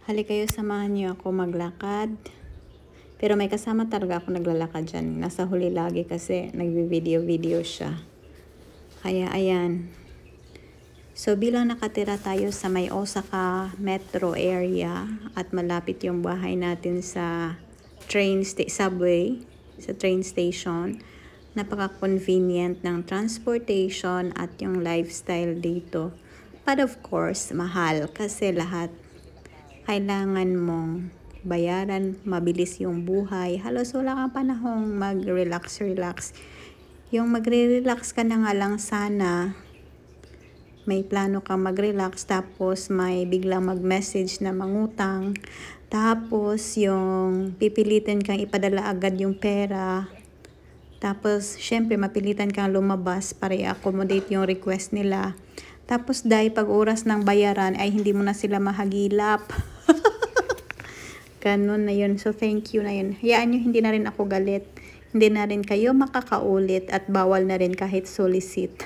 Halika kayo, samahan niyo ako maglakad. Pero may kasama talaga ako naglalakad dyan. Nasa huli lagi kasi nagbi-video siya. Kaya ayan. So bilang nakatira tayo sa may Osaka metro area at malapit yung bahay natin sa subway, sa train station, napaka-convenient ng transportation at yung lifestyle dito. But of course, mahal kasi lahat kailangan mong bayaran, mabilis yung buhay. Halos wala kang panahong mag-relax. Yung magre-relax ka na nga lang sana, may plano kang mag-relax, tapos may biglang mag-message na mangutang, tapos yung pipilitin kang ipadala agad yung pera, tapos syempre mapilitan kang lumabas para i-accommodate yung request nila. Tapos dahil pag oras ng bayaran ay hindi mo na sila mahagilap. Ganun na yun. So thank you na yun. Hayaan nyo, hindi na rin ako galit. Hindi na rin kayo makakaulit at bawal na rin kahit solicit.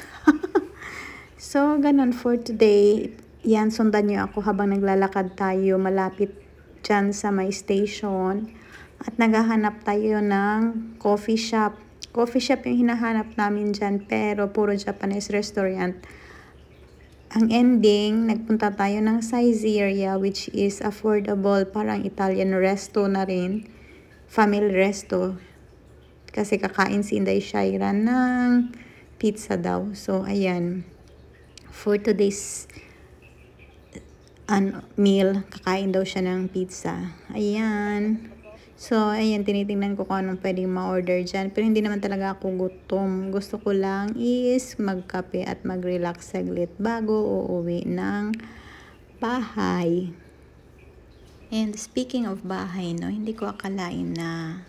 So ganun for today. Yan, sundan nyo ako habang naglalakad tayo malapit dyan sa may station. At naghahanap tayo ng coffee shop. Coffee shop yung hinahanap namin dyan, pero puro Japanese restaurant. Ang ending, nagpunta tayo ng Saizeriya, which is affordable, parang Italian resto na rin. Family resto. Kasi kakain si Inday Shaira ng pizza daw. So, ayan. For today's meal, kakain daw siya ng pizza. Ayan. So, ayan, tinitingnan ko kung anong pwedeng ma-order dyan. Pero hindi naman talaga ako gutom. Gusto ko lang is magkape at mag-relax saglit bago uuwi ng bahay. And speaking of bahay, no, hindi ko akalain na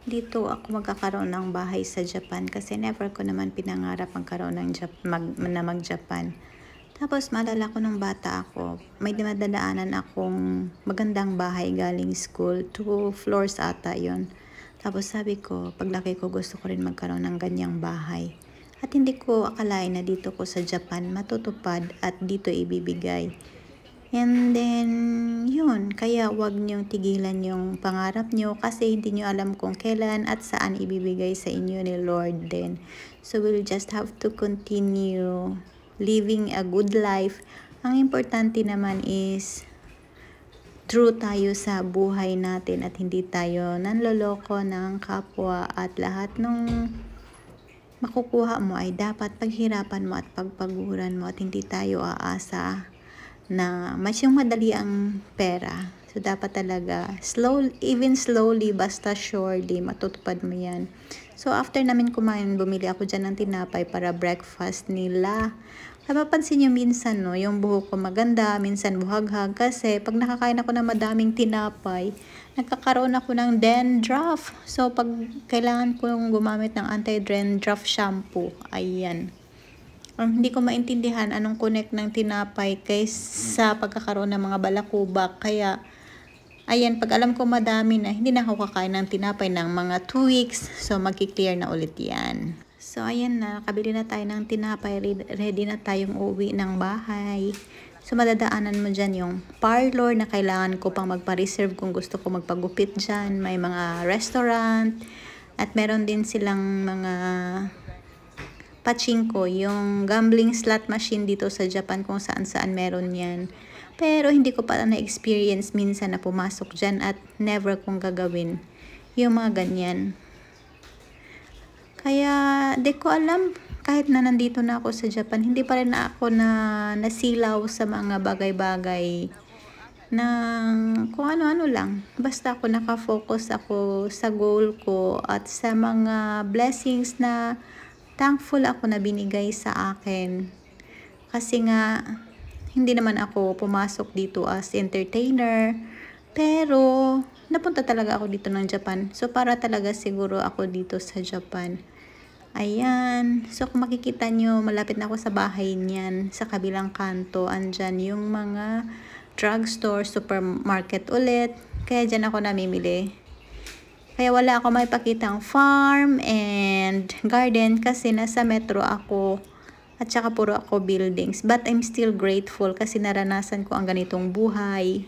dito ako magkakaroon ng bahay sa Japan. Kasi never ko naman pinangarap magkaroon ng mag-Japan. Tapos maalala ko nung bata ako, may dinadaanan akong magandang bahay galing school. 2 floors ata yon. Tapos sabi ko, paglaki ko gusto ko rin magkaroon ng ganyang bahay. At hindi ko akalain na dito ko sa Japan matutupad at dito ibibigay. And then, yun. Kaya wag niyong tigilan yung pangarap niyo kasi hindi niyo alam kung kailan at saan ibibigay sa inyo ni Lord din. So we'll just have to continue living a good life. Ang importante naman is true tayo sa buhay natin at hindi tayo nanloloko ng kapwa at lahat ng makukuha mo ay dapat paghirapan mo at pagpaguran mo at hindi tayo aasa na masyong madali ang pera. So dapat talaga even slowly basta surely matutupad mo yan. So after namin kumain, bumili ako dyan ng tinapay para breakfast nila. Napapansin nyo minsan, no, yung buhok ko maganda, minsan buhaghag. Kasi pag nakakain ako ng madaming tinapay, nagkakaroon ako ng dandruff. So pag kailangan ko gumamit ng anti-dandruff shampoo, ayan. Hindi ko maintindihan anong connect ng tinapay kaysa pagkakaroon ng mga balakubak. Kaya, ayan, pag alam ko madami na, hindi na ako kakain ng tinapay ng mga 2 weeks. So magki-clear na ulit yan. So, ayan na, nakabili na tayo ng tinapay, ready na tayong uwi ng bahay. So, madadaanan mo dyan yung parlor na kailangan ko pang magpa-reserve kung gusto ko magpagupit dyan. May mga restaurant, at meron din silang mga pachinko, yung gambling slot machine dito sa Japan kung saan-saan meron yan. Pero, hindi ko pa na-experience minsan na pumasok dyan at never kong gagawin yung mga ganyan. Kaya, di ko alam, kahit na nandito na ako sa Japan, hindi pa rin ako nasilaw sa mga bagay-bagay na kung ano-ano lang. Basta ako nakafocus ako sa goal ko at sa mga blessings na thankful ako na binigay sa akin. Kasi nga, hindi naman ako pumasok dito as entertainer, pero napunta talaga ako dito ng Japan. So, para talaga siguro ako dito sa Japan. Ayan. So, kung makikita nyo, malapit na ako sa bahay niyan. Sa kabilang kanto, andyan yung mga drugstore, supermarket ulit. Kaya dyan ako namimili. Kaya wala ako maipakitang farm and garden kasi nasa metro ako. At saka puro ako buildings. But I'm still grateful kasi naranasan ko ang ganitong buhay.